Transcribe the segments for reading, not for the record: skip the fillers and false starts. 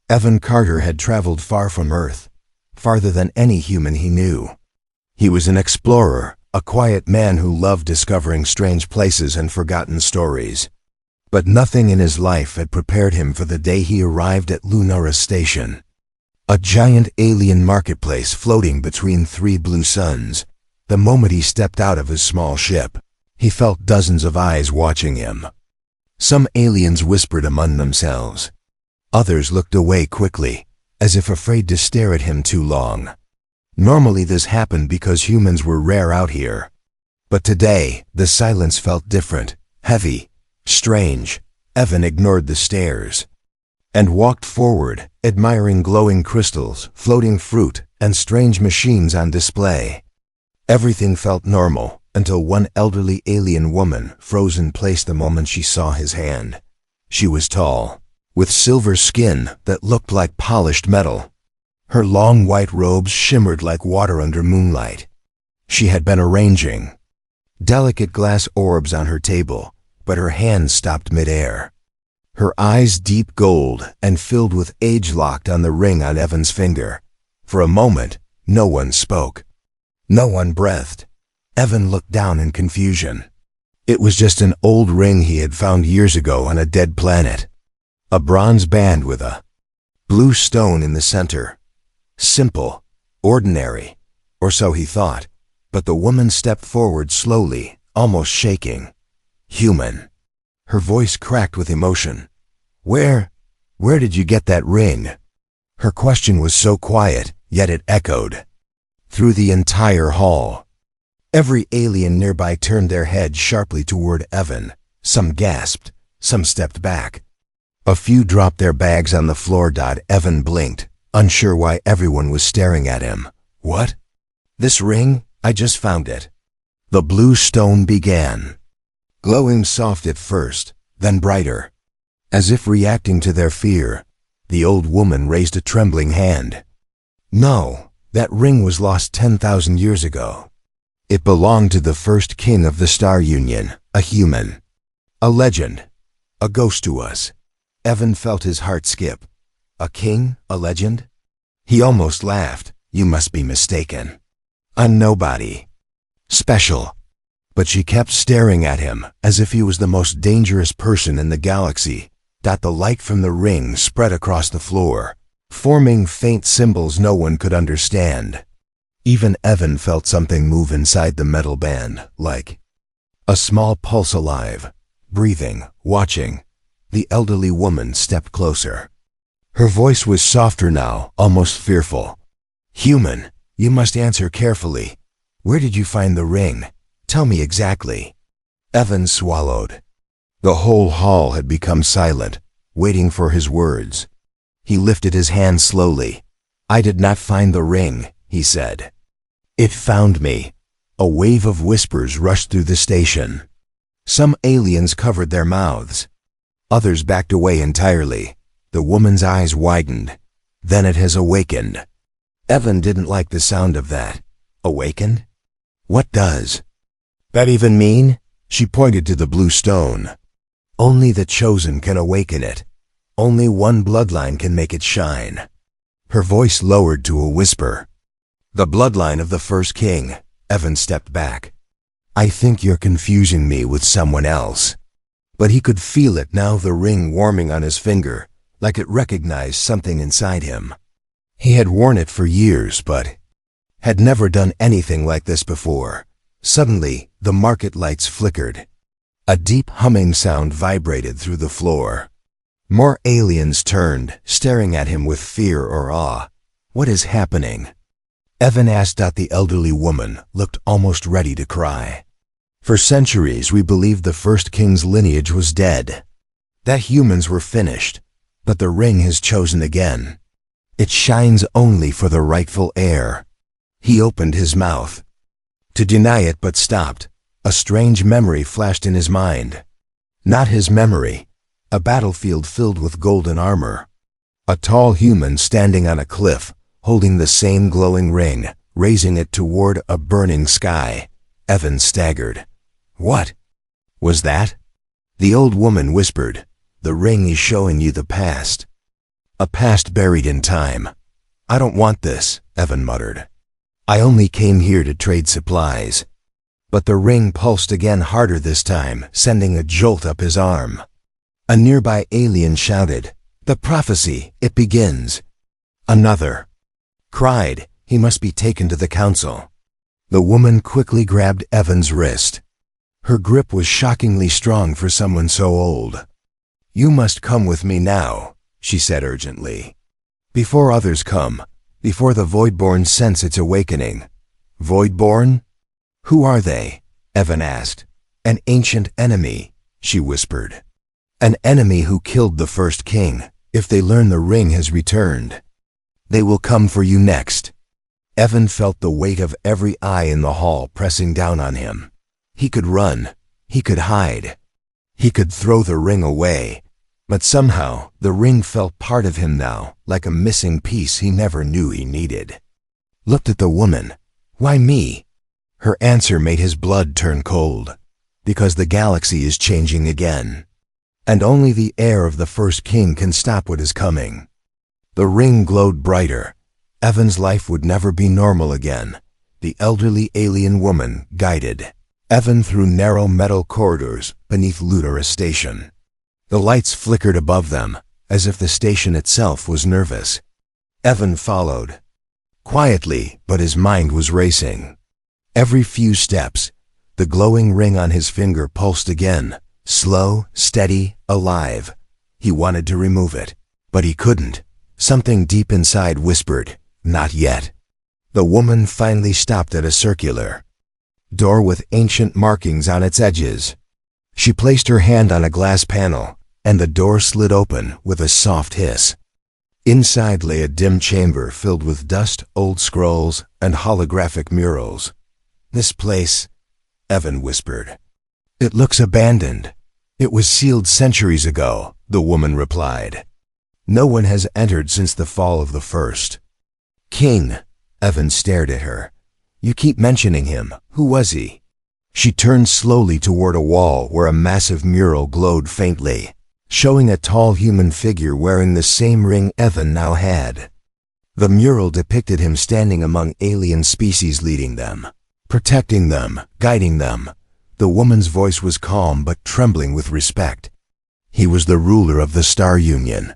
Evan Carter had traveled far from Earth, farther than any human he knew. He was an explorer, a quiet man who loved discovering strange places and forgotten stories. But nothing in his life had prepared him for the day he arrived at Lunara Station. A giant alien marketplace floating between three blue suns. The moment he stepped out of his small ship, he felt dozens of eyes watching him. Some aliens whispered among themselves. Others looked away quickly, as if afraid to stare at him too long. Normally this happened because humans were rare out here. But today, the silence felt different, heavy, strange. Evan ignored the stares and walked forward, admiring glowing crystals, floating fruit, and strange machines on display. Everything felt normal until one elderly alien woman froze in place the moment she saw his hand. She was tall, with silver skin that looked like polished metal. Her long white robes shimmered like water under moonlight. She had been arranging delicate glass orbs on her table, but her hands stopped midair. Her eyes deep gold and filled with age locked on the ring on Evan's finger. For a moment, no one spoke. No one breathed. Evan looked down in confusion. It was just an old ring he had found years ago on a dead planet. A bronze band with a blue stone in the center. Simple, ordinary, or so he thought, but the woman stepped forward slowly, almost shaking. Human. Her voice cracked with emotion. Where did you get that ring?" Her question was so quiet, yet it echoed through the entire hall. Every alien nearby turned their heads sharply toward Evan. Some gasped, some stepped back. A few dropped their bags on the floor. Evan blinked, unsure why everyone was staring at him. "What?" "This ring? I just found it." The blue stone began, glowing soft at first, then brighter. As if reacting to their fear, the old woman raised a trembling hand. "No, that ring was lost 10,000 years ago. It belonged to the first king of the Star Union, a human. A legend. A ghost to us." Evan felt his heart skip. "A king? A legend?" He almost laughed. "You must be mistaken. I'm nobody. Special." But she kept staring at him, as if he was the most dangerous person in the galaxy. The light from the ring spread across the floor, forming faint symbols no one could understand. Even Evan felt something move inside the metal band, like a small pulse, alive, breathing, watching. The elderly woman stepped closer. Her voice was softer now, almost fearful. "Human, you must answer carefully. Where did you find the ring? Tell me exactly." Evan swallowed. The whole hall had become silent, waiting for his words. He lifted his hand slowly. "I did not find the ring," he said. "It found me." A wave of whispers rushed through the station. Some aliens covered their mouths. Others backed away entirely. The woman's eyes widened. "Then it has awakened." Evan didn't like the sound of that. "Awakened? What does that even mean?" She pointed to the blue stone. "Only the chosen can awaken it. Only one bloodline can make it shine." Her voice lowered to a whisper. "The bloodline of the first king." Evan stepped back. "I think you're confusing me with someone else." But he could feel it now, the ring warming on his finger, like it recognized something inside him. He had worn it for years, but had never done anything like this before. Suddenly, the market lights flickered. A deep humming sound vibrated through the floor. More aliens turned, staring at him with fear or awe. "What is happening?" Evan asked. The elderly woman looked almost ready to cry. "For centuries we believed the first king's lineage was dead, that humans were finished, but the ring has chosen again. It shines only for the rightful heir." He opened his mouth to deny it, but stopped. A strange memory flashed in his mind. Not his memory. A battlefield filled with golden armor. A tall human standing on a cliff, holding the same glowing ring, raising it toward a burning sky. Evan staggered. "What was that?" The old woman whispered. "The ring is showing you the past. A past buried in time. I don't want this, Evan muttered. I only came here to trade supplies. But the ring pulsed again, harder this time, sending a jolt up his arm. A nearby alien shouted, "The prophecy, it begins." Another cried, "He must be taken to the council." The woman quickly grabbed Evan's wrist. Her grip was shockingly strong for someone so old. "You must come with me now," she said urgently. "Before others come, before the Voidborn sense its awakening." Voidborn? Who are they? Evan asked. An ancient enemy, she whispered. An enemy who killed the first king. If they learn the ring has returned, they will come for you next. Evan felt the weight of every eye in the hall pressing down on him. He could run. He could hide. He could throw the ring away. But somehow, the ring felt part of him now, like a missing piece he never knew he needed. Looked at the woman. Why me? Her answer made his blood turn cold. Because the galaxy is changing again. And only the heir of the first king can stop what is coming. The ring glowed brighter. Evan's life would never be normal again. The elderly alien woman guided Evan through narrow metal corridors beneath Ludera Station. The lights flickered above them, as if the station itself was nervous. Evan followed. Quietly, but his mind was racing. Every few steps, the glowing ring on his finger pulsed again, slow, steady, alive. He wanted to remove it, but he couldn't. Something deep inside whispered, "Not yet." The woman finally stopped at a circular door with ancient markings on its edges. She placed her hand on a glass panel, and the door slid open with a soft hiss. Inside lay a dim chamber filled with dust, old scrolls, and holographic murals. "This place," Evan whispered. "It looks abandoned." "It was sealed centuries ago," the woman replied. "No one has entered since the fall of the first king." Evan stared at her. "You keep mentioning him. Who was he?" She turned slowly toward a wall where a massive mural glowed faintly, showing a tall human figure wearing the same ring Evan now had. The mural depicted him standing among alien species, leading them, protecting them, guiding them. The woman's voice was calm but trembling with respect. He was the ruler of the Star Union,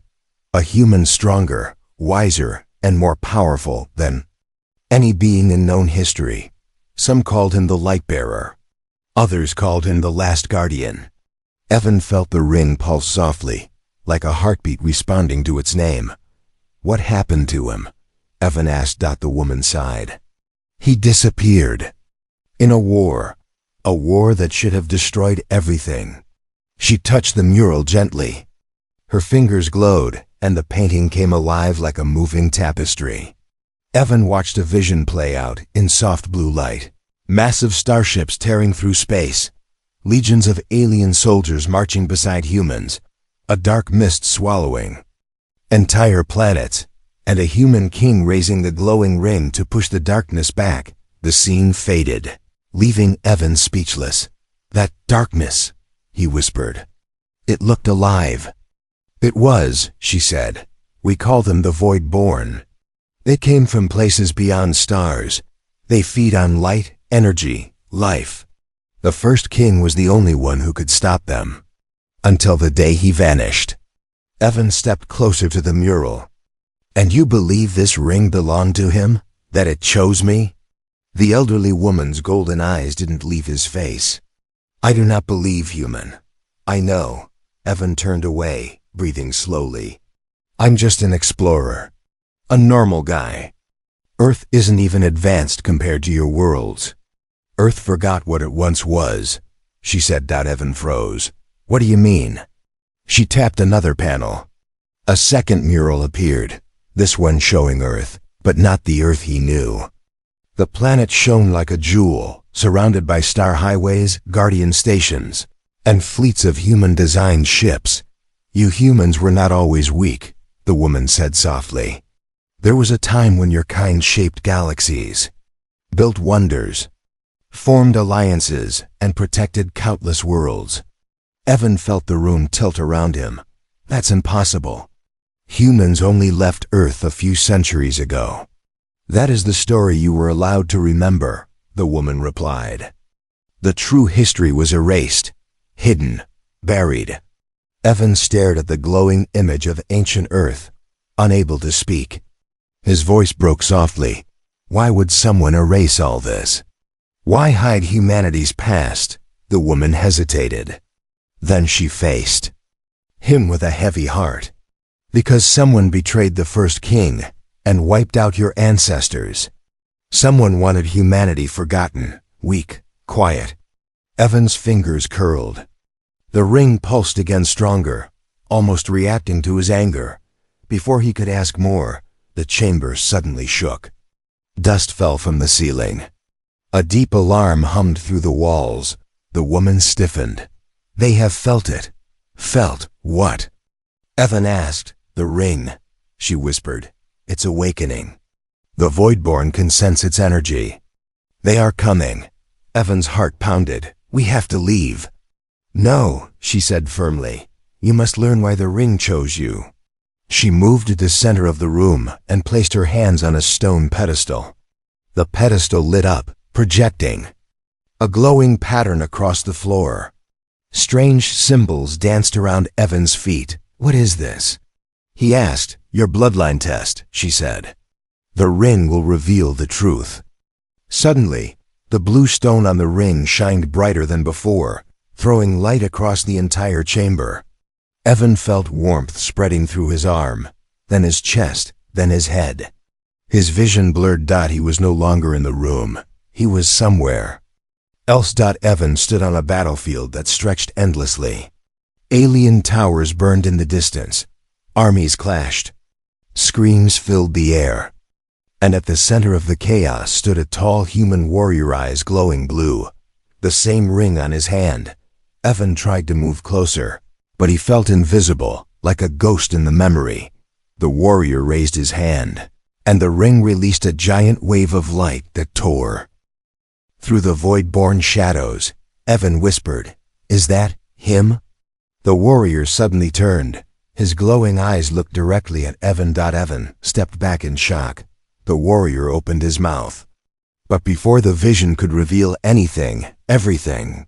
a human stronger, wiser, and more powerful than any being in known history. Some called him the Lightbearer. Others called him the Last Guardian. Evan felt the ring pulse softly, like a heartbeat responding to its name. "What happened to him?" Evan asked. The woman sighed. "He disappeared. In a war that should have destroyed everything." She touched the mural gently. Her fingers glowed, and the painting came alive like a moving tapestry. Evan watched a vision play out in soft blue light. Massive starships tearing through space. Legions of alien soldiers marching beside humans. A dark mist swallowing entire planets. And a human king raising the glowing ring to push the darkness back. The scene faded, leaving Evan speechless. "That darkness," he whispered. "It looked alive." "It was," she said. "We call them the Voidborn. They came from places beyond stars. They feed on light, energy, life. The first king was the only one who could stop them. Until the day he vanished." Evan stepped closer to the mural. "And you believe this ring belonged to him? That it chose me?" The elderly woman's golden eyes didn't leave his face. "I do not believe, human. I know." Evan turned away, breathing slowly. "I'm just an explorer. A normal guy. Earth isn't even advanced compared to your worlds. Earth forgot what it once was," she said. Evan froze. "What do you mean?" She tapped another panel. A second mural appeared, this one showing Earth, but not the Earth he knew. The planet shone like a jewel, surrounded by star highways, guardian stations, and fleets of human-designed ships. "You humans were not always weak," the woman said softly. "There was a time when your kind shaped galaxies, built wonders, formed alliances, and protected countless worlds." Evan felt the room tilt around him. "That's impossible." Humans only left Earth a few centuries ago. That is the story you were allowed to remember, the woman replied. The true history was erased, hidden, buried. Evan stared at the glowing image of ancient Earth, unable to speak. His voice broke softly. Why would someone erase all this? Why hide humanity's past? The woman hesitated. Then she faced him with a heavy heart. Because someone betrayed the first king and wiped out your ancestors. Someone wanted humanity forgotten, weak, quiet. Evan's fingers curled. The ring pulsed again stronger, almost reacting to his anger. Before he could ask more, the chamber suddenly shook. Dust fell from the ceiling. A deep alarm hummed through the walls. The woman stiffened. They have felt it. Felt what? Evan asked. The ring, she whispered. It's awakening. The Voidborn can sense its energy. They are coming. Evan's heart pounded. We have to leave. No, she said firmly. You must learn why the ring chose you. She moved to the center of the room and placed her hands on a stone pedestal. The pedestal lit up, projecting a glowing pattern across the floor. Strange symbols danced around Evan's feet. What is this? He asked. Your bloodline test, she said. The ring will reveal the truth. Suddenly, the blue stone on the ring shined brighter than before, throwing light across the entire chamber. Evan felt warmth spreading through his arm, then his chest, then his head. His vision blurred. He was no longer in the room. He was somewhere else. Evan stood on a battlefield that stretched endlessly. Alien towers burned in the distance. Armies clashed. Screams filled the air. And at the center of the chaos stood a tall human warrior, eyes glowing blue, the same ring on his hand. Evan tried to move closer, but he felt invisible, like a ghost in the memory. The warrior raised his hand, and the ring released a giant wave of light that tore through the void-born shadows. Evan whispered, "Is that him?" The warrior suddenly turned. His glowing eyes looked directly at Evan. Evan stepped back in shock. The warrior opened his mouth. But before the vision could reveal anything, everything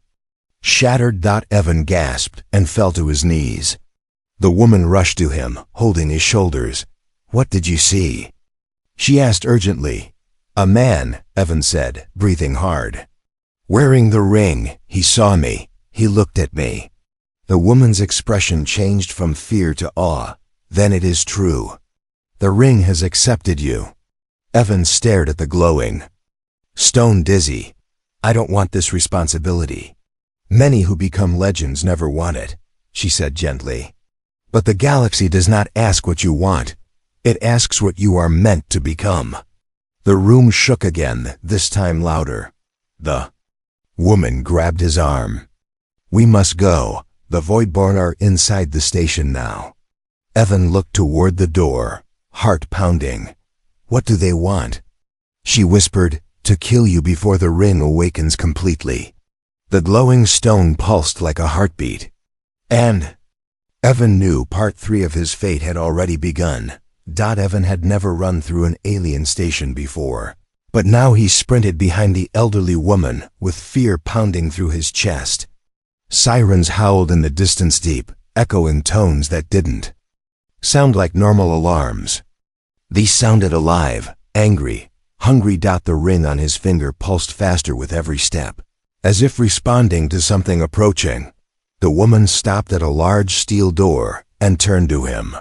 shattered. Evan gasped and fell to his knees. The woman rushed to him, holding his shoulders. "What did you see?" she asked urgently. "A man," Evan said, breathing hard. "Wearing the ring. He saw me. He looked at me." The woman's expression changed from fear to awe. "Then it is true. The ring has accepted you." Evan stared at the glowing stone, dizzy. "I don't want this responsibility. Many who become legends never want it," she said gently. "But the galaxy does not ask what you want. It asks what you are meant to become." The room shook again, this time louder. The woman grabbed his arm. "We must go. The Voidborn are inside the station now." Evan looked toward the door, heart pounding. "What do they want?" she whispered. "To kill you before the ring awakens completely." The glowing stone pulsed like a heartbeat. And Evan knew part 3 of his fate had already begun. Evan had never run through an alien station before, but now he sprinted behind the elderly woman with fear pounding through his chest. Sirens howled in the distance, deep, echo in tones that didn't sound like normal alarms. These sounded alive, angry, hungry. The ring on his finger pulsed faster with every step, as if responding to something approaching. The woman stopped at a large steel door and turned to him.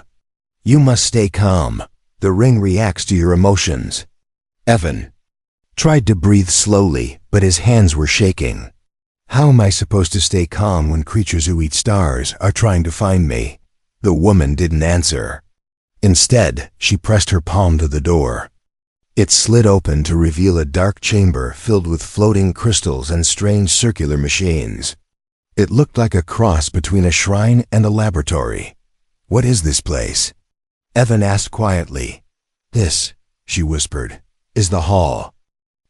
"You must stay calm. The ring reacts to your emotions." Evan tried to breathe slowly, but his hands were shaking. "How am I supposed to stay calm when creatures who eat stars are trying to find me?" The woman didn't answer. Instead, she pressed her palm to the door. It slid open to reveal a dark chamber filled with floating crystals and strange circular machines. It looked like a cross between a shrine and a laboratory. "What is this place?" Evan asked quietly. "This," she whispered, "is the Hall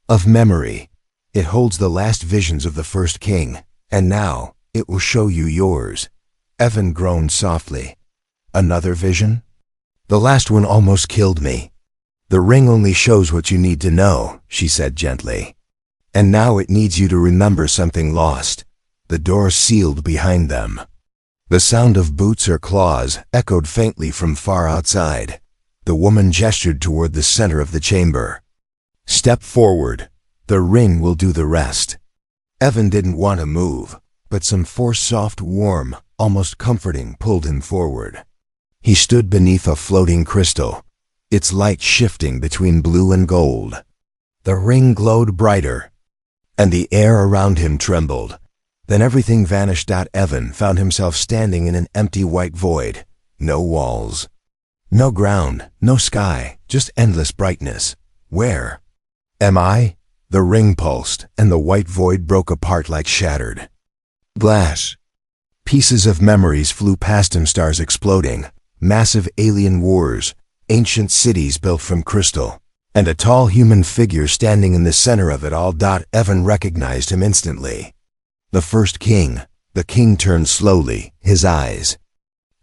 of Memory. It holds the last visions of the first king, and now it will show you yours." Evan groaned softly. "Another vision?" The last one almost killed me. The ring only shows what you need to know, she said gently. And now it needs you to remember something lost. The door sealed behind them. The sound of boots or claws echoed faintly from far outside. The woman gestured toward the center of the chamber. Step forward. The ring will do the rest. Evan didn't want to move, but some force, soft, warm, almost comforting, pulled him forward. He stood beneath a floating crystal, its light shifting between blue and gold. The ring glowed brighter, and the air around him trembled. Then everything vanished. Evan found himself standing in an empty white void. No walls. No ground, no sky, just endless brightness. Where am I? The ring pulsed, and the white void broke apart like shattered glass. Pieces of memories flew past him, stars exploding, massive alien wars, ancient cities built from crystal, and a tall human figure standing in the center of it all. Evan recognized him instantly. The first king. The king turned slowly, his eyes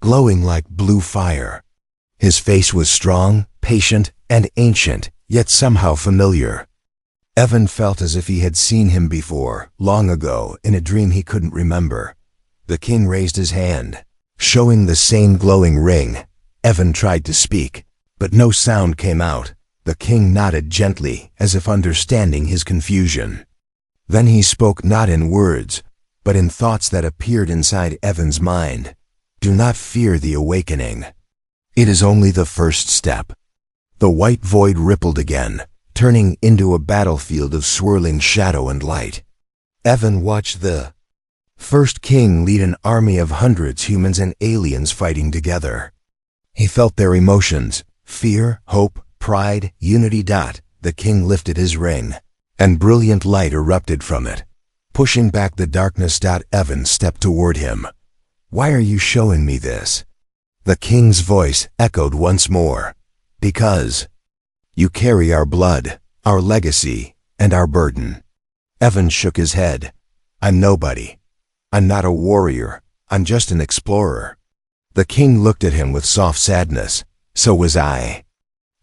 glowing like blue fire. His face was strong, patient, and ancient, yet somehow familiar. Evan felt as if he had seen him before, long ago, in a dream he couldn't remember. The king raised his hand, showing the same glowing ring. Evan tried to speak, but no sound came out. The king nodded gently, as if understanding his confusion. Then he spoke, not in words, but in thoughts that appeared inside Evan's mind. Do not fear the awakening. It is only the first step. The white void rippled again, turning into a battlefield of swirling shadow and light. Evan watched the first king lead an army of hundreds, humans and aliens fighting together. He felt their emotions, fear, hope, pride, unity. The king lifted his ring, and brilliant light erupted from it, pushing back the darkness. Evan stepped toward him. Why are you showing me this? The king's voice echoed once more. Because you carry our blood, our legacy, and our burden. Evan shook his head. I'm nobody. I'm not a warrior. I'm just an explorer. The king looked at him with soft sadness. So was I.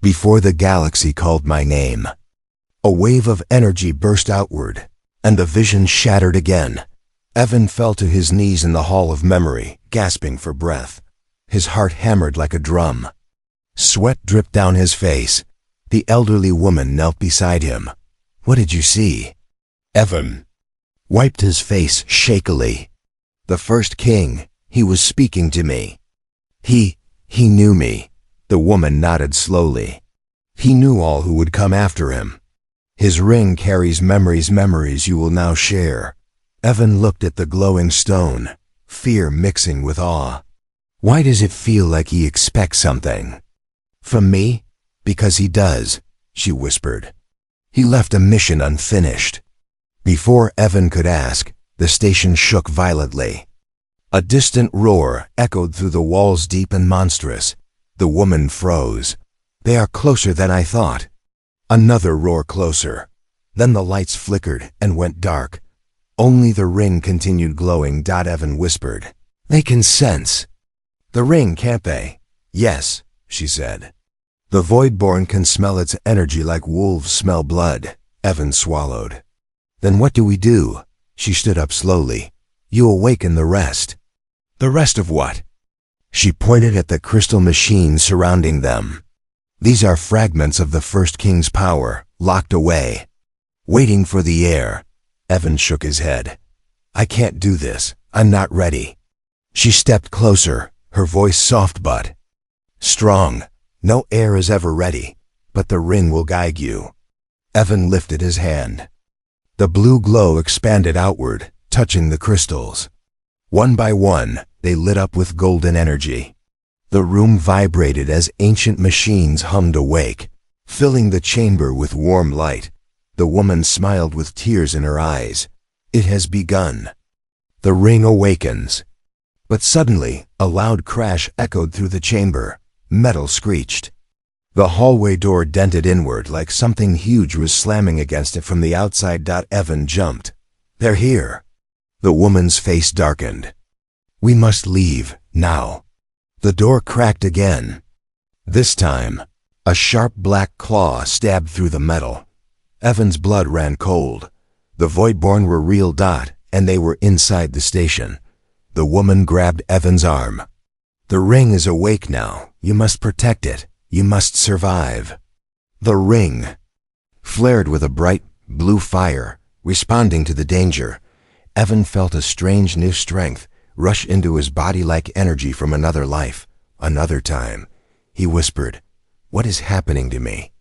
Before the galaxy called my name. A wave of energy burst outward, and the vision shattered again. Evan fell to his knees in the hall of memory, gasping for breath. His heart hammered like a drum. Sweat dripped down his face. The elderly woman knelt beside him. What did you see? Evan wiped his face shakily. The first king. He was speaking to me. He knew me. The woman nodded slowly. He knew all who would come after him. His ring carries memories you will now share. Evan looked at the glowing stone, fear mixing with awe. Why does it feel like he expects something? From me? Because he does, she whispered. He left a mission unfinished. Before Evan could ask, the station shook violently. A distant roar echoed through the walls, deep and monstrous. The woman froze. They are closer than I thought. Another roar closer. Then the lights flickered and went dark. Only the ring continued glowing. Evan whispered. They can sense the ring, can't they? Yes, she said. The Voidborn can smell its energy like wolves smell blood. Evan swallowed. Then what do we do? She stood up slowly. You awaken the rest. The rest of what? She pointed at the crystal machines surrounding them. These are fragments of the first king's power, locked away, waiting for the heir. Evan shook his head. I can't do this. I'm not ready. She stepped closer, her voice soft but strong. No heir is ever ready, but the ring will guide you. Evan lifted his hand. The blue glow expanded outward, touching the crystals. One by one, they lit up with golden energy. The room vibrated as ancient machines hummed awake, filling the chamber with warm light. The woman smiled with tears in her eyes. It has begun. The ring awakens. But suddenly, a loud crash echoed through the chamber. Metal screeched. The hallway door dented inward like something huge was slamming against it from the outside. Evan jumped. They're here. The woman's face darkened. We must leave, now. The door cracked again. This time, a sharp black claw stabbed through the metal. Evan's blood ran cold. The Voidborn were real, and they were inside the station. The woman grabbed Evan's arm. "The ring is awake now. You must protect it. You must survive." The ring flared with a bright blue fire, responding to the danger. Evan felt a strange new strength rush into his body like energy from another life, another time. He whispered, "What is happening to me?"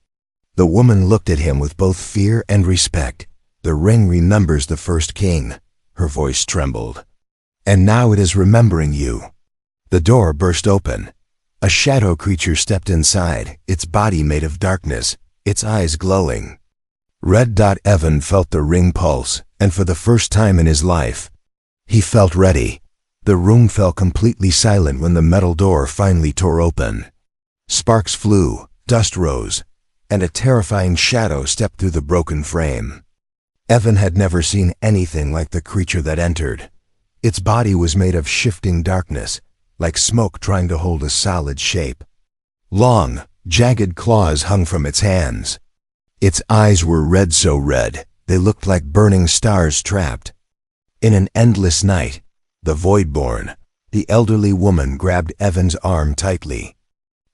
The woman looked at him with both fear and respect. "The ring remembers the first king." Her voice trembled. "And now it is remembering you." The door burst open. A shadow creature stepped inside, its body made of darkness, its eyes glowing. Red. Evan felt the ring pulse, and for the first time in his life, he felt ready. The room fell completely silent when the metal door finally tore open. Sparks flew, dust rose, and a terrifying shadow stepped through the broken frame. Evan had never seen anything like the creature that entered. Its body was made of shifting darkness, like smoke trying to hold a solid shape. Long, jagged claws hung from its hands. Its eyes were red, so red, they looked like burning stars trapped. In an endless night, the Voidborn, the elderly woman, grabbed Evan's arm tightly.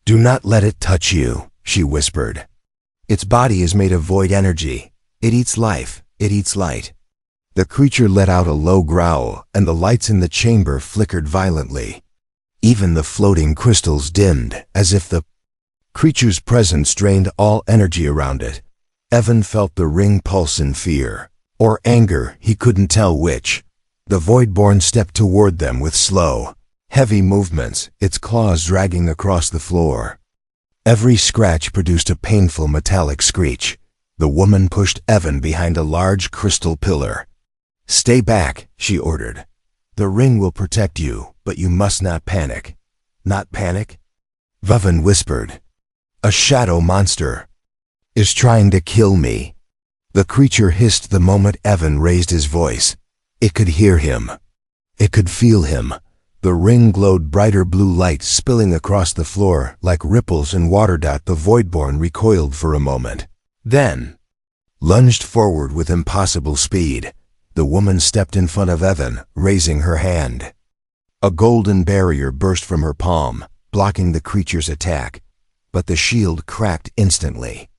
"Do not let it touch you," she whispered. "Its body is made of void energy. It eats life, it eats light." The creature let out a low growl, and the lights in the chamber flickered violently. Even the floating crystals dimmed, as if the creature's presence drained all energy around it. Evan felt the ring pulse in fear, or anger, he couldn't tell which. The Voidborn stepped toward them with slow, heavy movements, its claws dragging across the floor. Every scratch produced a painful metallic screech. The woman pushed Evan behind a large crystal pillar. "Stay back," she ordered. "The ring will protect you, but you must not panic." "Not panic?" Evan whispered. "A shadow monster is trying to kill me." The creature hissed the moment Evan raised his voice. It could hear him. It could feel him. The ring glowed brighter blue light spilling across the floor like ripples in water. The Voidborn recoiled for a moment, then lunged forward with impossible speed. The woman stepped in front of Evan, raising her hand. A golden barrier burst from her palm, blocking the creature's attack, but the shield cracked instantly.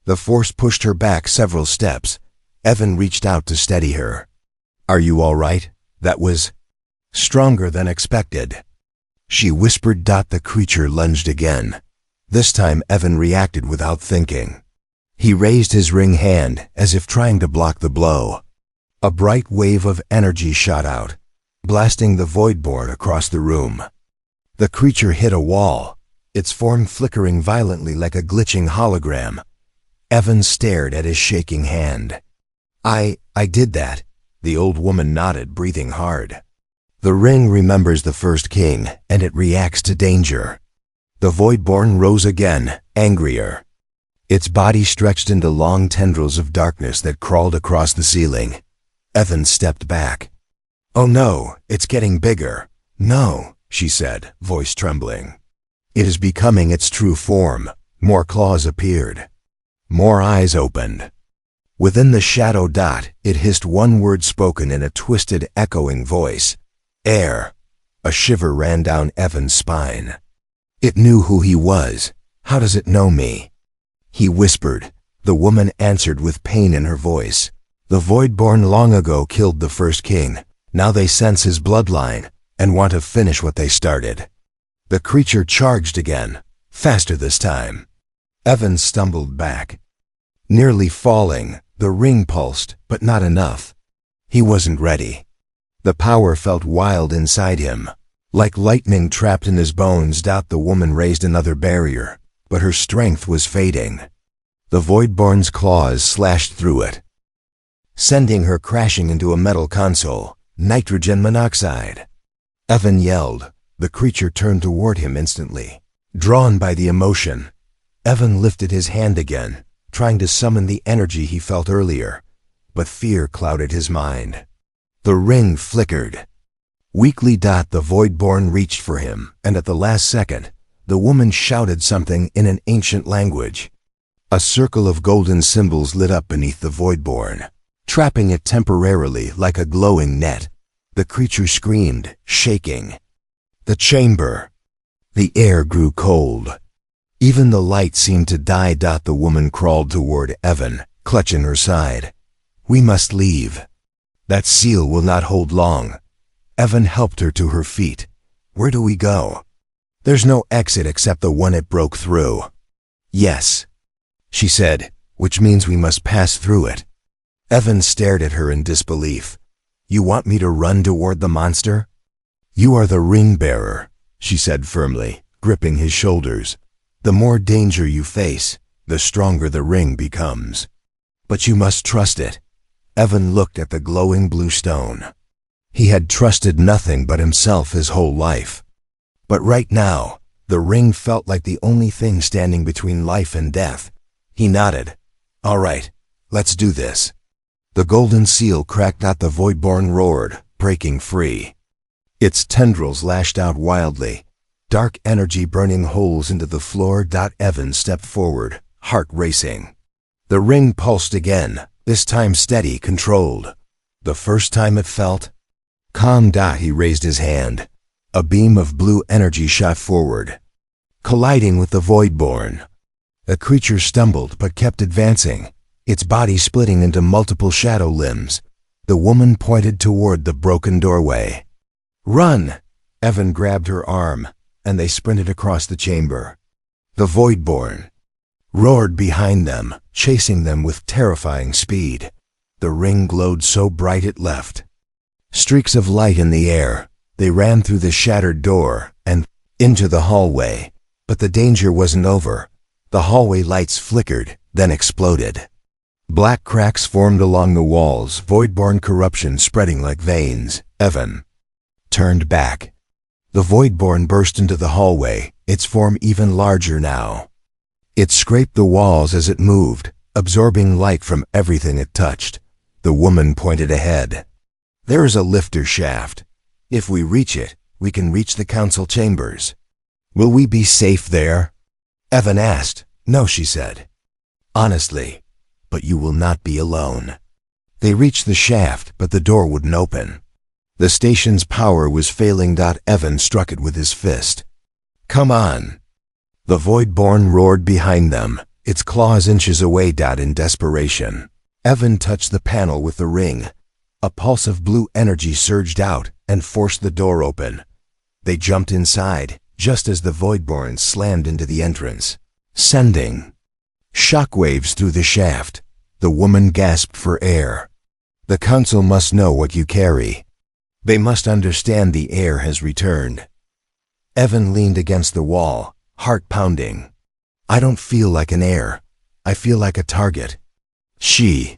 The force pushed her back several steps. Evan reached out to steady her. "Are you all right? That was stronger than expected," she whispered. The creature lunged again. This time Evan reacted without thinking. He raised his ring hand as if trying to block the blow. A bright wave of energy shot out, blasting the Voidborn across the room. The creature hit a wall, its form flickering violently like a glitching hologram. Evan stared at his shaking hand. I did that," the old woman nodded, breathing hard. "The ring remembers the first king, and it reacts to danger." The Voidborn rose again, angrier. Its body stretched into long tendrils of darkness that crawled across the ceiling. Evan stepped back. "Oh no, it's getting bigger." "No," she said, voice trembling. "It is becoming its true form." More claws appeared. More eyes opened. Within the shadow, it hissed one word spoken in a twisted, echoing voice. "Air." A shiver ran down Evan's spine. It knew who he was. "How does it know me?" he whispered. The woman answered with pain in her voice. "The Voidborn long ago killed the first king. Now they sense his bloodline and want to finish what they started." The creature charged again, faster this time. Evan stumbled back, nearly falling. The ring pulsed, but not enough. He wasn't ready. The power felt wild inside him, like lightning trapped in his bones. The woman raised another barrier, but her strength was fading. The Voidborn's claws slashed through it, sending her crashing into a metal console. "Nitrogen monoxide!" Evan yelled. The creature turned toward him instantly, drawn by the emotion. Evan lifted his hand again, trying to summon the energy he felt earlier, but fear clouded his mind. The ring flickered. Weakly. The Voidborn reached for him, and at the last second, The woman shouted something in an ancient language. A circle of golden symbols lit up beneath the Voidborn, trapping it temporarily like a glowing net. The creature screamed, shaking. The chamber. The air grew cold. Even the light seemed to die. The woman crawled toward Evan, clutching her side. We must leave. That seal will not hold long. Evan helped her to her feet. Where do we go? There's no exit except the one it broke through. Yes, she said, which means we must pass through it. Evan stared at her in disbelief. You want me to run toward the monster? You are the ring bearer, she said firmly, gripping his shoulders. The more danger you face, the stronger the ring becomes. But you must trust it. Evan looked at the glowing blue stone. He had trusted nothing but himself his whole life. But right now, the ring felt like the only thing standing between life and death. He nodded. All right, let's do this. The golden seal cracked. The Voidborn roared, breaking free. Its tendrils lashed out wildly, dark energy burning holes into the floor. Evan stepped forward, heart racing. The ring pulsed again, this time steady, controlled. The first time it felt calm. He raised his hand. A beam of blue energy shot forward, colliding with the Voidborn. The creature stumbled but kept advancing, its body splitting into multiple shadow limbs. The woman pointed toward the broken doorway. Run! Evan grabbed her arm, and they sprinted across the chamber. The Voidborn roared behind them, chasing them with terrifying speed. The ring glowed so bright it left streaks of light in the air. They ran through the shattered door and into the hallway. But the danger wasn't over. The hallway lights flickered, then exploded. Black cracks formed along the walls, Voidborn corruption spreading like veins. Evan turned back. The Voidborn burst into the hallway, its form even larger now. It scraped the walls as it moved, absorbing light from everything it touched. The woman pointed ahead. There is a lifter shaft. If we reach it, we can reach the council chambers. Will we be safe there? Evan asked. No, she said. Honestly, but you will not be alone. They reached the shaft, but the door wouldn't open. The station's power was failing. Evan struck it with his fist. Come on. The Voidborn roared behind them, its claws inches away. In desperation, Evan touched the panel with the ring. A pulse of blue energy surged out and forced the door open. They jumped inside, just as the Voidborn slammed into the entrance, sending shockwaves through the shaft. The woman gasped for air. The council must know what you carry. They must understand the air has returned. Evan leaned against the wall, heart pounding. I don't feel like an heir. I feel like a target. She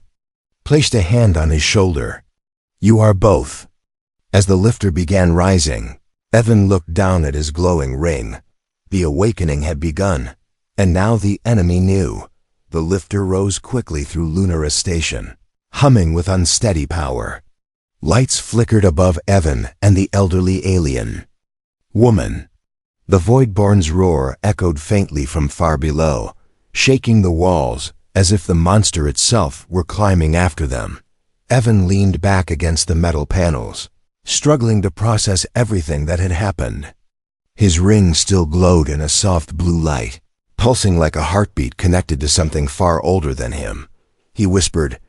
placed a hand on his shoulder. You are both. As the lifter began rising, Evan looked down at his glowing ring. The awakening had begun, and now the enemy knew. The lifter rose quickly through Lunaris Station, humming with unsteady power. Lights flickered above Evan and the elderly alien. Woman. The Voidborn's roar echoed faintly from far below, shaking the walls as if the monster itself were climbing after them. Evan leaned back against the metal panels, struggling to process everything that had happened. His ring still glowed in a soft blue light, pulsing like a heartbeat connected to something far older than him. He whispered,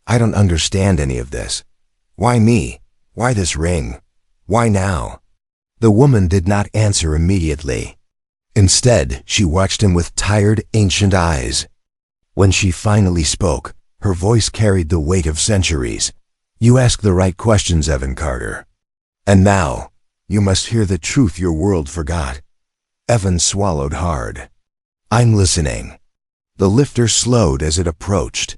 I don't understand any of this. Why me? Why this ring? Why now? The woman did not answer immediately. Instead, she watched him with tired, ancient eyes. When she finally spoke, her voice carried the weight of centuries. You ask the right questions, Evan Carter. And now, you must hear the truth your world forgot. Evan swallowed hard. I'm listening. The lifter slowed as it approached.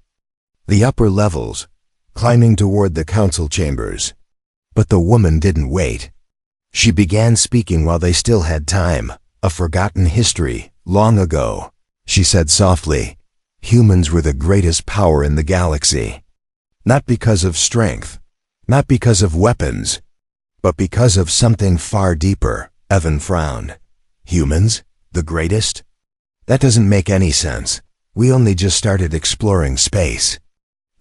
The upper levels, climbing toward the council chambers. But the woman didn't wait. She began speaking while they still had time. A forgotten history, long ago. She said softly, humans were the greatest power in the galaxy. Not because of strength, not because of weapons, but because of something far deeper. Evan frowned. Humans? The greatest? That doesn't make any sense. We only just started exploring space.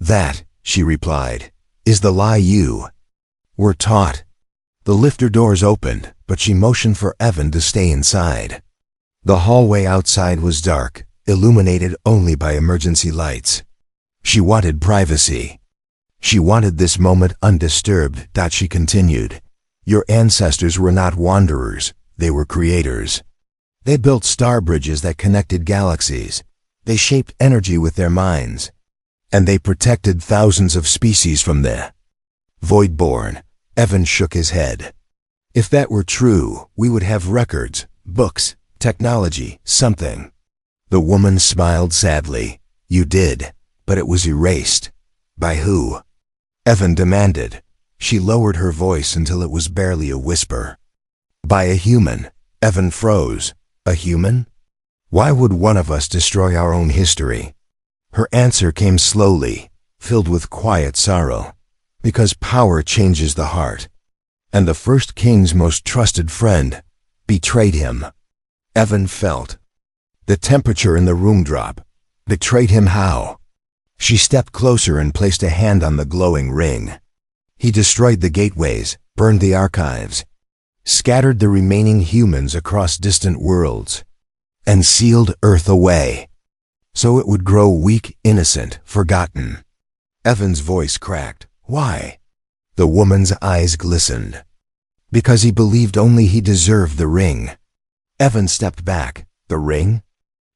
That, she replied, is the lie you were taught. The lifter doors opened, but she motioned for Evan to stay inside. The hallway outside was dark, illuminated only by emergency lights. She wanted privacy. She wanted this moment undisturbed. She continued, your ancestors were not wanderers, they were creators. They built star bridges that connected galaxies. They shaped energy with their minds. And they protected thousands of species from the void-born. Evan shook his head. If that were true, we would have records, books, technology, something. The woman smiled sadly. You did, but it was erased. By who? Evan demanded. She lowered her voice until it was barely a whisper. By a human. Evan froze. A human? Why would one of us destroy our own history? Her answer came slowly, filled with quiet sorrow. Because power changes the heart. And the first king's most trusted friend betrayed him. Evan felt the temperature in the room drop. Betrayed him how? She stepped closer and placed a hand on the glowing ring. He destroyed the gateways, burned the archives, scattered the remaining humans across distant worlds, and sealed Earth away, so it would grow weak, innocent, forgotten. Evan's voice cracked. Why? The woman's eyes glistened. Because he believed only he deserved the ring. Evan stepped back. The ring?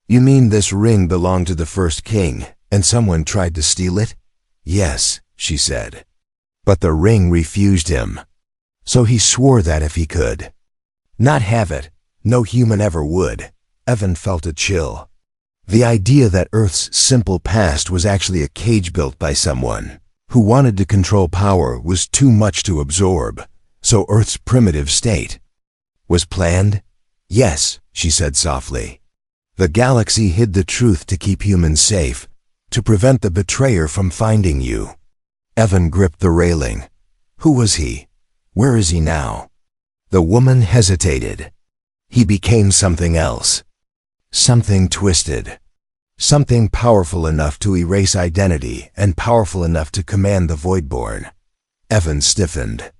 You mean this ring belonged to the first king, and someone tried to steal it? Yes, she said. But the ring refused him. So he swore that if he could not have it, no human ever would. Evan felt a chill. The idea that Earth's simple past was actually a cage built by someone who wanted to control power was too much to absorb. So Earth's primitive state was planned? Yes, she said softly. The galaxy hid the truth to keep humans safe, to prevent the betrayer from finding you. Evan gripped the railing. Who was he? Where is he now? The woman hesitated. He became something else. Something twisted. Something powerful enough to erase identity and powerful enough to command the Voidborn. Evan stiffened.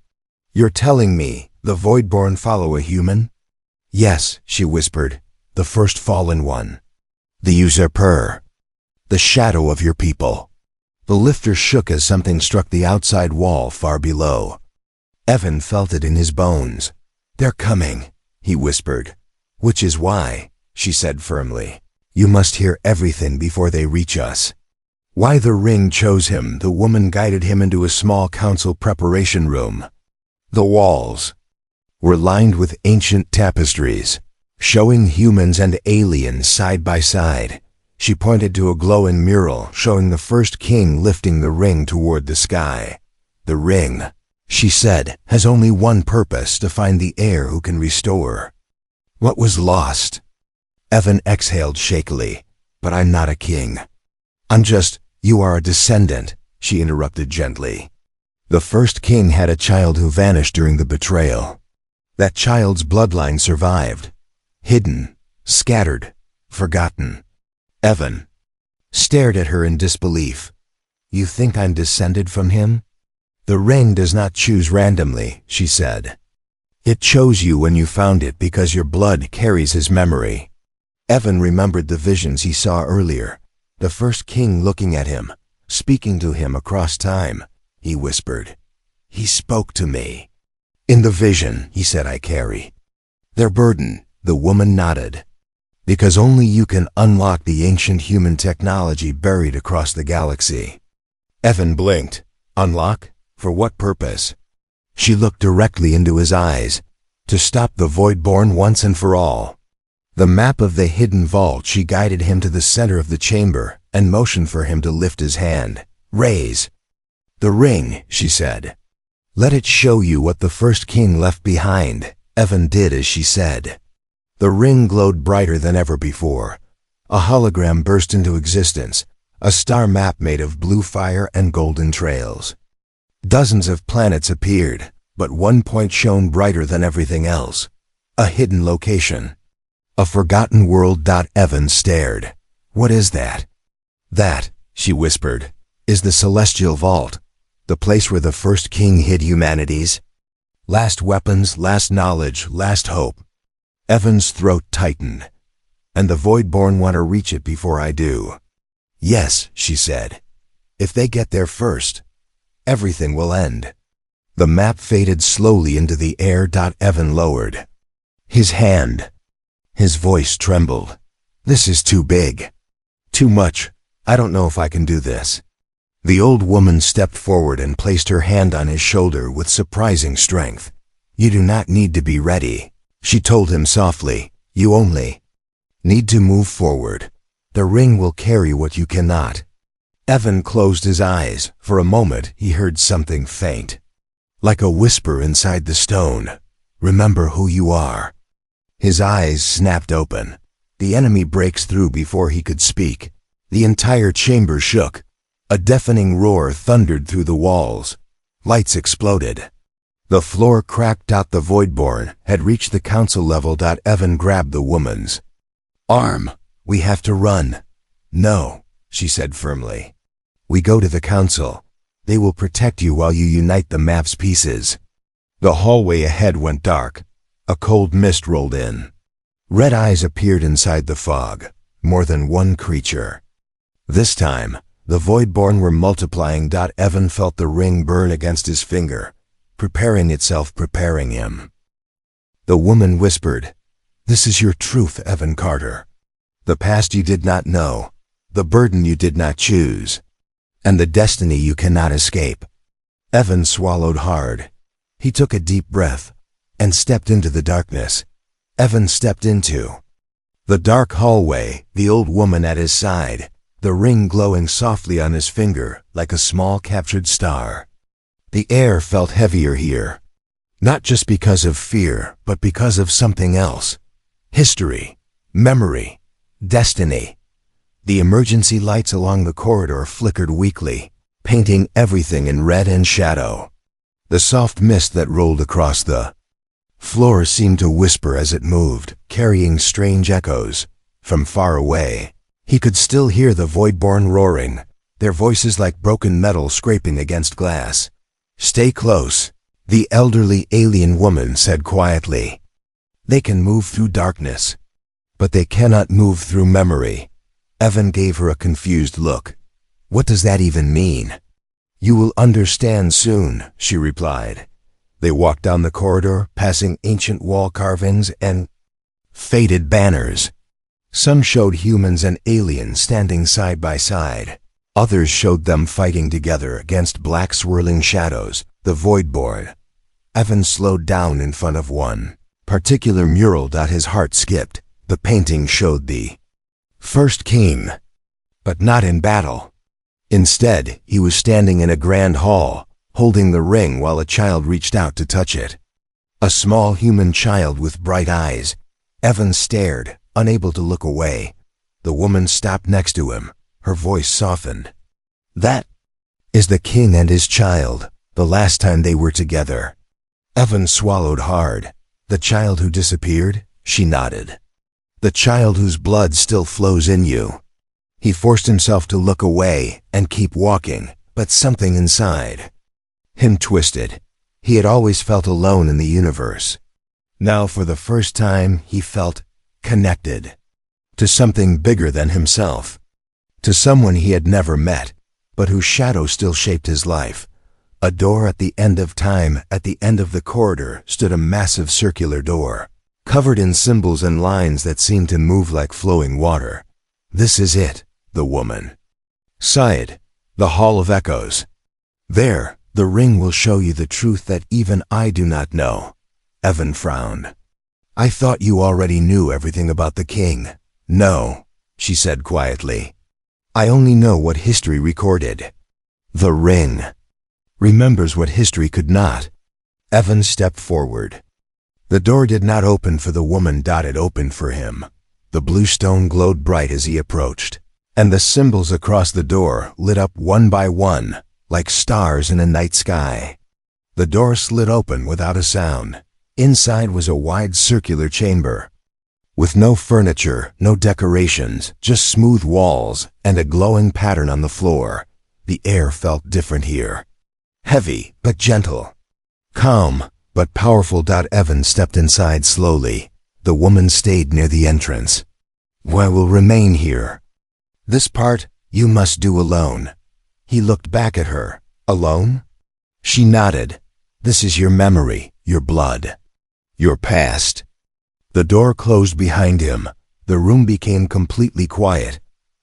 You're telling me the Voidborn follow a human? Yes, she whispered. The first fallen one. The usurper. The shadow of your people. The lifter shook as something struck the outside wall far below. Evan felt it in his bones. They're coming, he whispered. Which is why, she said firmly, you must hear everything before they reach us. Why the ring chose him, the woman guided him into a small council preparation room. The walls were lined with ancient tapestries, showing humans and aliens side by side. She pointed to a glowing mural showing the first king lifting the ring toward the sky. The ring, she said, has only one purpose: to find the heir who can restore what was lost. Evan exhaled shakily. But I'm not a king. You are a descendant, she interrupted gently. The first king had a child who vanished during the betrayal. That child's bloodline survived. Hidden, scattered, forgotten. Evan stared at her in disbelief. You think I'm descended from him? The ring does not choose randomly, she said. It chose you when you found it because your blood carries his memory. Evan remembered the visions he saw earlier. The first king looking at him, speaking to him across time. He whispered. He spoke to me. In the vision, he said, I carry their burden. The woman nodded. Because only you can unlock the ancient human technology buried across the galaxy. Evan blinked. Unlock? For what purpose? She looked directly into his eyes. To stop the Voidborn once and for all. The map of the hidden vault. She guided him to the center of the chamber and motioned for him to lift his hand. Raise the ring, she said. Let it show you what the first king left behind. Evan did as she said. The ring glowed brighter than ever before. A hologram burst into existence, a star map made of blue fire and golden trails. Dozens of planets appeared, but one point shone brighter than everything else. A hidden location. A forgotten world. Evan stared. What is that? That, she whispered, is the celestial vault, the place where the first king hid humanity's last weapons, last knowledge, last hope. Evan's throat tightened. And the Voidborn want to reach it before I do. Yes, she said. If they get there first, everything will end. The map faded slowly into the air. Evan lowered his hand. His voice trembled. This is too big. Too much. I don't know if I can do this. The old woman stepped forward and placed her hand on his shoulder with surprising strength. You do not need to be ready, she told him softly. You only need to move forward. The ring will carry what you cannot. Evan closed his eyes. For a moment he heard something faint, like a whisper inside the stone. Remember who you are. His eyes snapped open. The enemy breaks through before he could speak. The entire chamber shook. A deafening roar thundered through the walls. Lights exploded. The floor cracked. The Voidborn had reached the council level. Evan grabbed the woman's arm. We have to run. No, she said firmly. We go to the council. They will protect you while you unite the map's pieces. The hallway ahead went dark. A cold mist rolled in. Red eyes appeared inside the fog. More than one creature. This time, the Voidborn were multiplying. Evan felt the ring burn against his finger, preparing him. The woman whispered, This is your truth, Evan Carter. The past you did not know, the burden you did not choose, and the destiny you cannot escape. Evan swallowed hard. He took a deep breath and stepped into the darkness. Evan stepped into the dark hallway, the old woman at his side, the ring glowing softly on his finger like a small captured star. The air felt heavier here, not just because of fear, but because of something else. History, memory, destiny. The emergency lights along the corridor flickered weakly, painting everything in red and shadow. The soft mist that rolled across the floor seemed to whisper as it moved, carrying strange echoes. From far away, he could still hear the Voidborn roaring, their voices like broken metal scraping against glass. Stay close, the elderly alien woman said quietly. They can move through darkness, but they cannot move through memory. Evan gave her a confused look. What does that even mean? You will understand soon, she replied. They walked down the corridor, passing ancient wall carvings and faded banners. Some showed humans and aliens standing side by side. Others showed them fighting together against black swirling shadows, the Voidborn. Evan slowed down in front of one particular mural. His heart skipped. The painting showed the first king, but not in battle. Instead, he was standing in a grand hall, holding the ring while a child reached out to touch it. A small human child with bright eyes. Evan stared, unable to look away. The woman stopped next to him. Her voice softened. That is the king and his child, the last time they were together. Evan swallowed hard. The child who disappeared? She nodded. The child whose blood still flows in you. He forced himself to look away and keep walking, but something inside him twisted. He had always felt alone in the universe. Now, for the first time, he felt connected to something bigger than himself, to someone he had never met, but whose shadow still shaped his life. A door at the end of time. At the end of the corridor stood a massive circular door, covered in symbols and lines that seemed to move like flowing water. This is it, the woman sighed. The Hall of Echoes. There, the ring will show you the truth that even I do not know. Evan frowned. I thought you already knew everything about the king. No, she said quietly. I only know what history recorded. The ring remembers what history could not. Evan stepped forward. The door did not open for the woman. It opened for him. The blue stone glowed bright as he approached, and the symbols across the door lit up one by one, like stars in a night sky. The door slid open without a sound. Inside was a wide circular chamber. with no furniture, no decorations, just smooth walls and a glowing pattern on the floor. The air felt different here. Heavy, but gentle. Calm, but powerful. Evan stepped inside slowly. The woman stayed near the entrance. I will remain here. This part, you must do alone. He looked back at her. Alone? She nodded. This is your memory, your blood, your past. The door closed behind him. The room became completely quiet.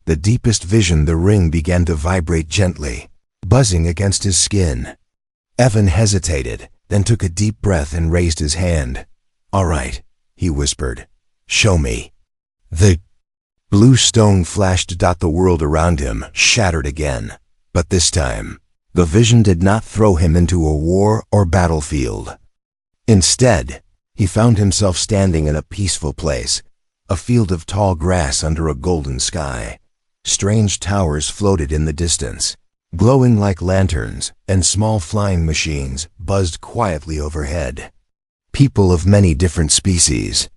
The deepest vision, the ring began to vibrate gently, buzzing against his skin. Evan hesitated, then took a deep breath and raised his hand. All right, he whispered. Show me. The blue stone flashed. The world around him shattered again. But this time, the vision did not throw him into a war or battlefield. Instead, he found himself standing in a peaceful place, a field of tall grass under a golden sky. Strange towers floated in the distance, glowing like lanterns, and small flying machines buzzed quietly overhead. People of many different species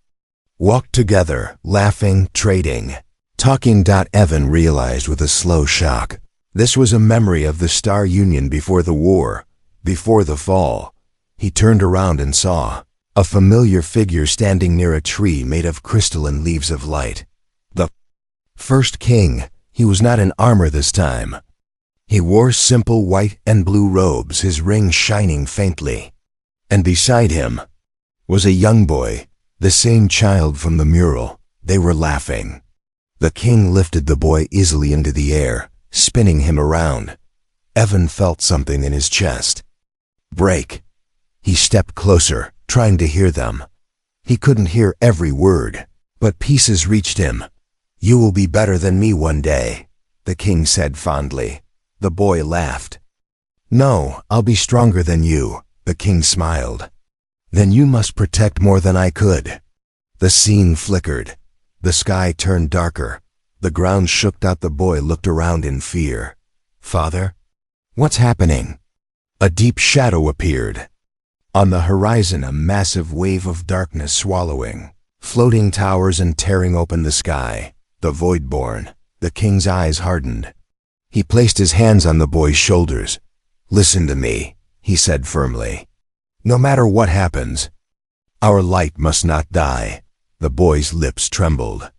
walked together, laughing, trading, talking. Evan realized with a slow shock. This was a memory of the Star Union before the war, before the fall. He turned around and saw a familiar figure standing near a tree made of crystalline leaves of light. The first king. He was not in armor this time. He wore simple white and blue robes, his ring shining faintly. And beside him was a young boy, the same child from the mural. They were laughing. The king lifted the boy easily into the air, spinning him around. Evan felt something in his chest break. He stepped closer, trying to hear them. He couldn't hear every word, but pieces reached him. You will be better than me one day, the king said fondly. The boy laughed. No, I'll be stronger than you, the king smiled. Then you must protect more than I could. The scene flickered. The sky turned darker. The ground shook. The boy looked around in fear. Father? What's happening? A deep shadow appeared. On the horizon, a massive wave of darkness swallowing, floating towers and tearing open the sky. The Voidborn. The king's eyes hardened. He placed his hands on the boy's shoulders. Listen to me, he said firmly. No matter what happens, our light must not die. The boy's lips trembled.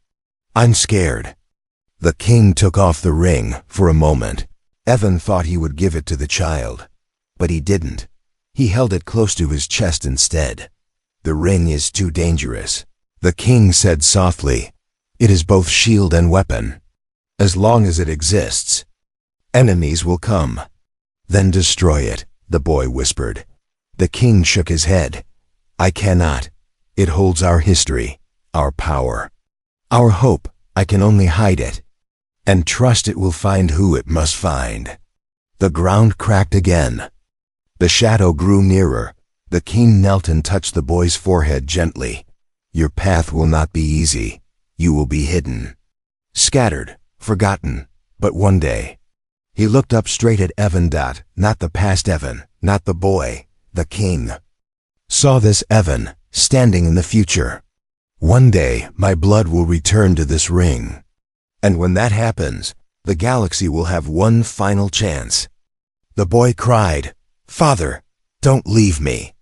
I'm scared. The king took off the ring for a moment. Evan thought he would give it to the child, but he didn't. He held it close to his chest instead. The ring is too dangerous, the king said softly. It is both shield and weapon. As long as it exists, enemies will come. Then destroy it, the boy whispered. The king shook his head. I cannot. It holds our history, our power, our hope. I can only hide it and trust it will find who it must find. The ground cracked again. The shadow grew nearer. The king knelt and touched the boy's forehead gently. Your path will not be easy. You will be hidden, scattered, forgotten, but one day. He looked up straight at Evan. Not the past Evan, not the boy, the king. Saw this Evan, standing in the future. One day, my blood will return to this ring. And when that happens, the galaxy will have one final chance. The boy cried, Father, don't leave me.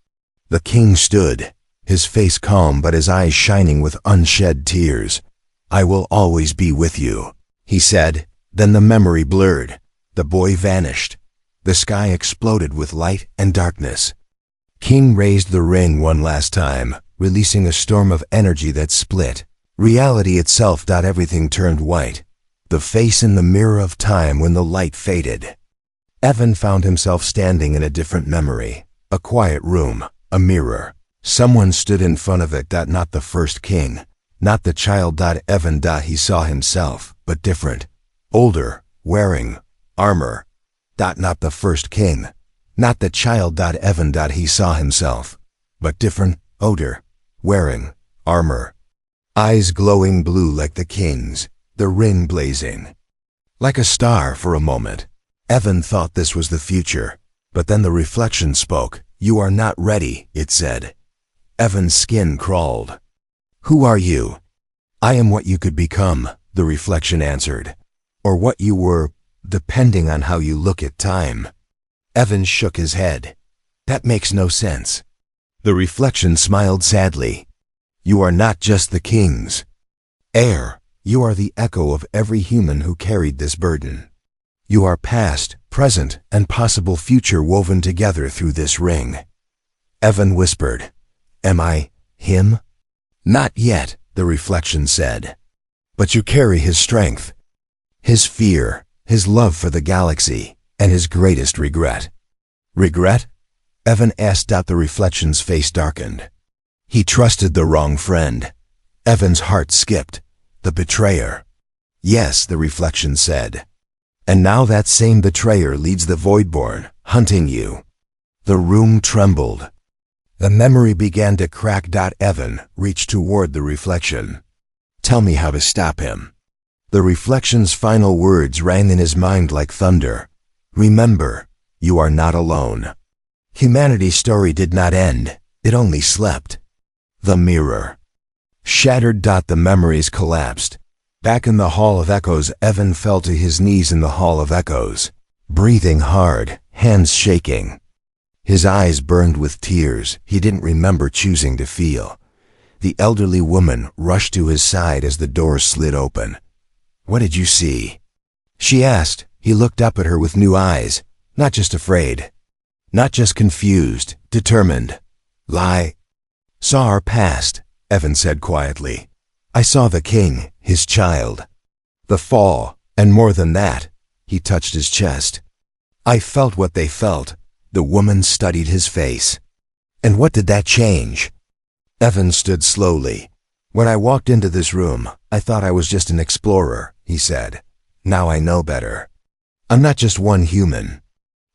The king stood, his face calm but his eyes shining with unshed tears. I will always be with you, he said. Then the memory blurred. The boy vanished. The sky exploded with light and darkness. King raised the ring one last time, releasing a storm of energy that split reality itself. Everything turned white. The face in the mirror of time when the light faded. Evan found himself standing in a different memory, a quiet room, a mirror. Someone stood in front of it. Not the first king, not the child. Evan. He saw himself, but different, older, wearing armor. Not the first king, not the child. Evan. He saw himself, but different, older, wearing armor. Eyes glowing blue like the king's, the ring blazing like a star. For a moment, Evan thought this was the future, but then the reflection spoke. You are not ready, it said. Evan's skin crawled. Who are you? I am what you could become, the reflection answered. Or what you were, depending on how you look at time. Evan shook his head. That makes no sense. The reflection smiled sadly. You are not just the king's heir. You are the echo of every human who carried this burden. You are past, present, and possible future woven together through this ring. Evan whispered, Am I him? Not yet, the reflection said. But you carry his strength, his fear, his love for the galaxy, and his greatest regret. Regret? Evan asked. The reflection's face darkened. He trusted the wrong friend. Evan's heart skipped. The betrayer. Yes, the reflection said. And now that same betrayer leads the Voidborn, hunting you. The room trembled. The memory began to crack. Evan reached toward the reflection. Tell me how to stop him. The reflection's final words rang in his mind like thunder. Remember, you are not alone. Humanity's story did not end, it only slept. The mirror. Shattered. The memories collapsed. Back in the Hall of Echoes, Evan fell to his knees in the Hall of Echoes, breathing hard, hands shaking. His eyes burned with tears he didn't remember choosing to feel. The elderly woman rushed to his side as the door slid open. What did you see? She asked. He looked up at her with new eyes, not just afraid, not just confused, determined. Lie. Saw our past, Evan said quietly. I saw the king, his child. The fall, and more than that, he touched his chest. I felt what they felt. The woman studied his face. And what did that change? Evan stood slowly. When I walked into this room, I thought I was just an explorer, he said. Now I know better. I'm not just one human.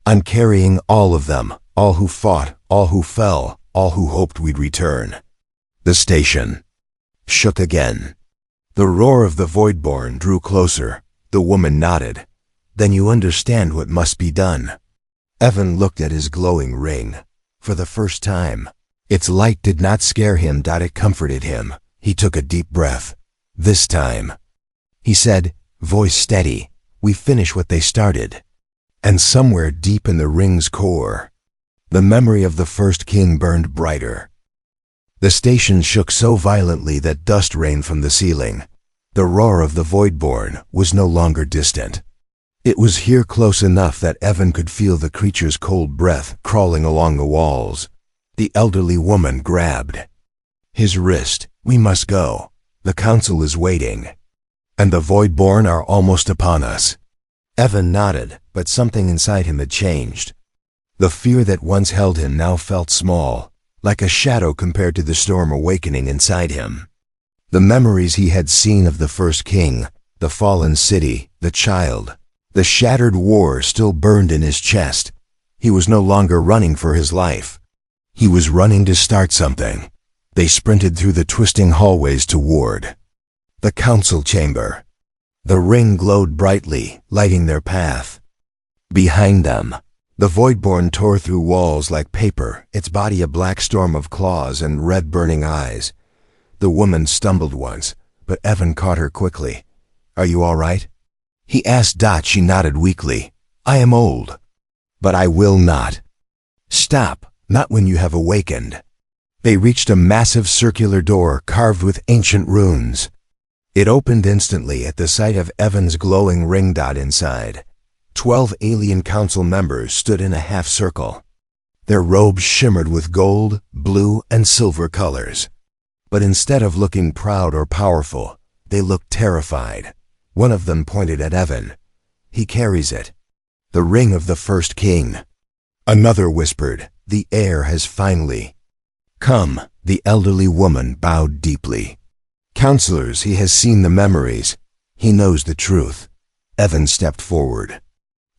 I'm carrying all of them, all who fought, all who fell, all who hoped we'd return. The station shook again. The roar of the Voidborn drew closer. The woman nodded. Then you understand what must be done. Evan looked at his glowing ring. For the first time, its light did not scare him. It comforted him. He took a deep breath. This time, he said, voice steady, we finish what they started. And somewhere deep in the ring's core, the memory of the first king burned brighter. The station shook so violently that dust rained from the ceiling. The roar of the Voidborn was no longer distant. It was here close enough that Evan could feel the creature's cold breath crawling along the walls. The elderly woman grabbed his wrist. We must go. The council is waiting. And the Voidborn are almost upon us. Evan nodded, but something inside him had changed. The fear that once held him now felt small, like a shadow compared to the storm awakening inside him. The memories he had seen of the first king, the fallen city, the child, the shattered war still burned in his chest. He was no longer running for his life. He was running to start something. They sprinted through the twisting hallways toward the council chamber. The ring glowed brightly, lighting their path. Behind them, the Voidborn tore through walls like paper, its body a black storm of claws and red burning eyes. The woman stumbled once, but Evan caught her quickly. Are you all right? He asked. She nodded weakly. I am old. But I will not stop, not when you have awakened. They reached a massive circular door carved with ancient runes. It opened instantly at the sight of Evan's glowing ring. Inside, 12 alien council members stood in a half circle. Their robes shimmered with gold, blue, and silver colors. But instead of looking proud or powerful, they looked terrified. One of them pointed at Evan. He carries it. The ring of the first king. Another whispered, the heir has finally come. The elderly woman bowed deeply. Counselors, he has seen the memories. He knows the truth. Evan stepped forward.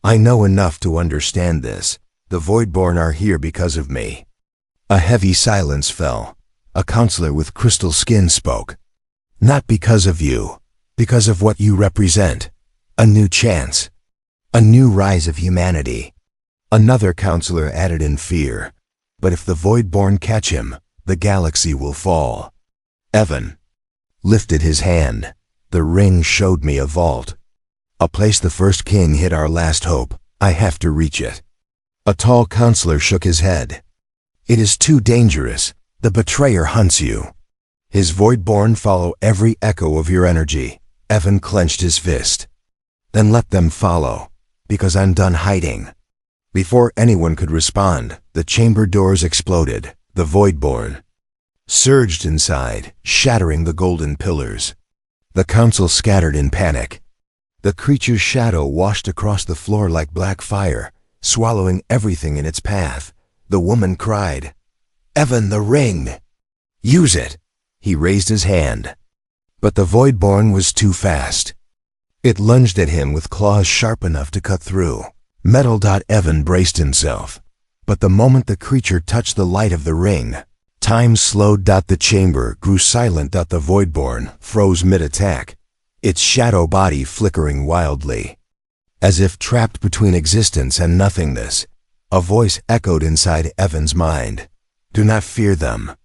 I know enough to understand this. The Voidborn are here because of me. A heavy silence fell. A counselor with crystal skin spoke. Not because of you, because of what you represent. A new chance. A new rise of humanity. Another counselor added in fear. But if the Voidborn catch him, the galaxy will fall. Evan. lifted his hand. The ring showed me a vault. A place the first king hid our last hope. I have to reach it. A tall counselor shook his head. It is too dangerous. The betrayer hunts you. His Voidborn follow every echo of your energy. Evan clenched his fist. Then let them follow, because I'm done hiding. Before anyone could respond, the chamber doors exploded. The Voidborn surged inside, shattering the golden pillars. The council scattered in panic. The creature's shadow washed across the floor like black fire, swallowing everything in its path. The woman cried, "Evan, the ring! Use it!" He raised his hand. But the Voidborn was too fast. It lunged at him with claws sharp enough to cut through. Metal. Evan braced himself. But the moment the creature touched the light of the ring, time slowed. The chamber grew silent. The Voidborn froze mid-attack, its shadow body flickering wildly. As if trapped between existence and nothingness, a voice echoed inside Evan's mind. Do not fear them.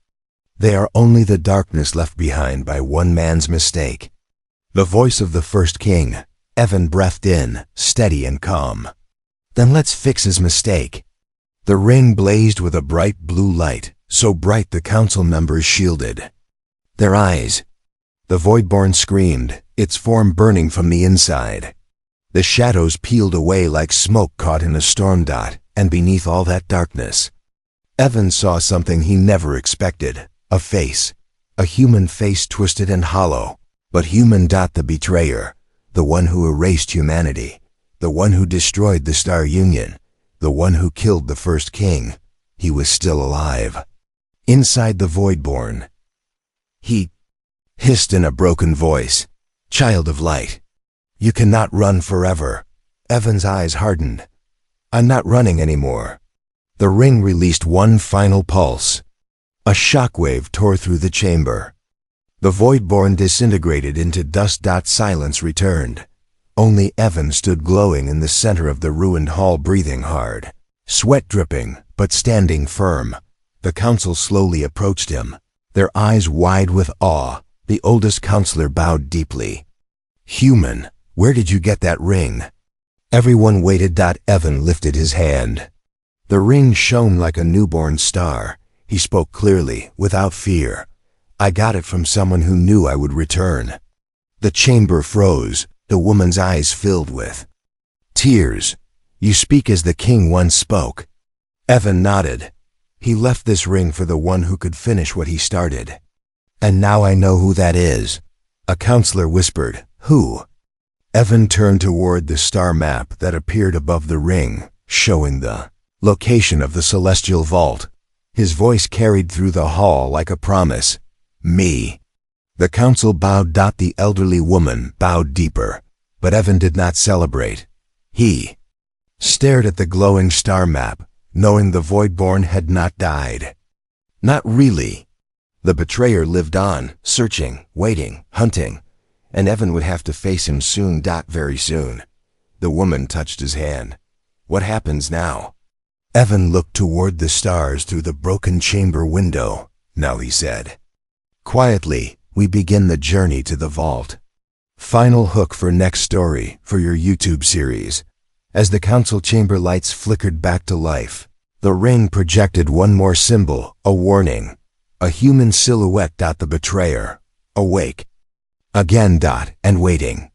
They are only the darkness left behind by one man's mistake. The voice of the first king. Evan breathed in, steady and calm. Then let's fix his mistake. The ring blazed with a bright blue light, so bright the council members shielded their eyes. The Voidborn screamed, its form burning from the inside. The shadows peeled away like smoke caught in a storm. And beneath all that darkness, Evan saw something he never expected. A face. A human face, twisted and hollow, but human. The betrayer. The one who erased humanity. The one who destroyed the Star Union. The one who killed the first king. He was still alive. Inside the Voidborn. He hissed in a broken voice. Child of light. You cannot run forever. Evan's eyes hardened. I'm not running anymore. The ring released one final pulse. A shockwave tore through the chamber. The Voidborn disintegrated into dust. Silence returned. Only Evan stood glowing in the center of the ruined hall, breathing hard, sweat dripping, but standing firm. The council slowly approached him, their eyes wide with awe. The oldest counselor bowed deeply. Human, where did you get that ring? Everyone waited. Evan lifted his hand. The ring shone like a newborn star. He spoke clearly, without fear. I got it from someone who knew I would return. The chamber froze, the woman's eyes filled with tears. You speak as the king once spoke. Evan nodded. He left this ring for the one who could finish what he started. And now I know who that is. A counselor whispered, Who? Evan turned toward the star map that appeared above the ring, showing the location of the celestial vault. His voice carried through the hall like a promise. Me. The council bowed. The elderly woman bowed deeper, but Evan did not celebrate. He stared at the glowing star map, knowing the Voidborn had not died. Not really. The betrayer lived on, searching, waiting, hunting, and Evan would have to face him soon. Very soon. The woman touched his hand. What happens now? Evan looked toward the stars through the broken chamber window. Now he said, quietly, we begin the journey to the vault. Final hook for next story for your YouTube series. As the council chamber lights flickered back to life, the ring projected one more symbol, a warning. A human silhouette. The betrayer, awake. Again. And waiting.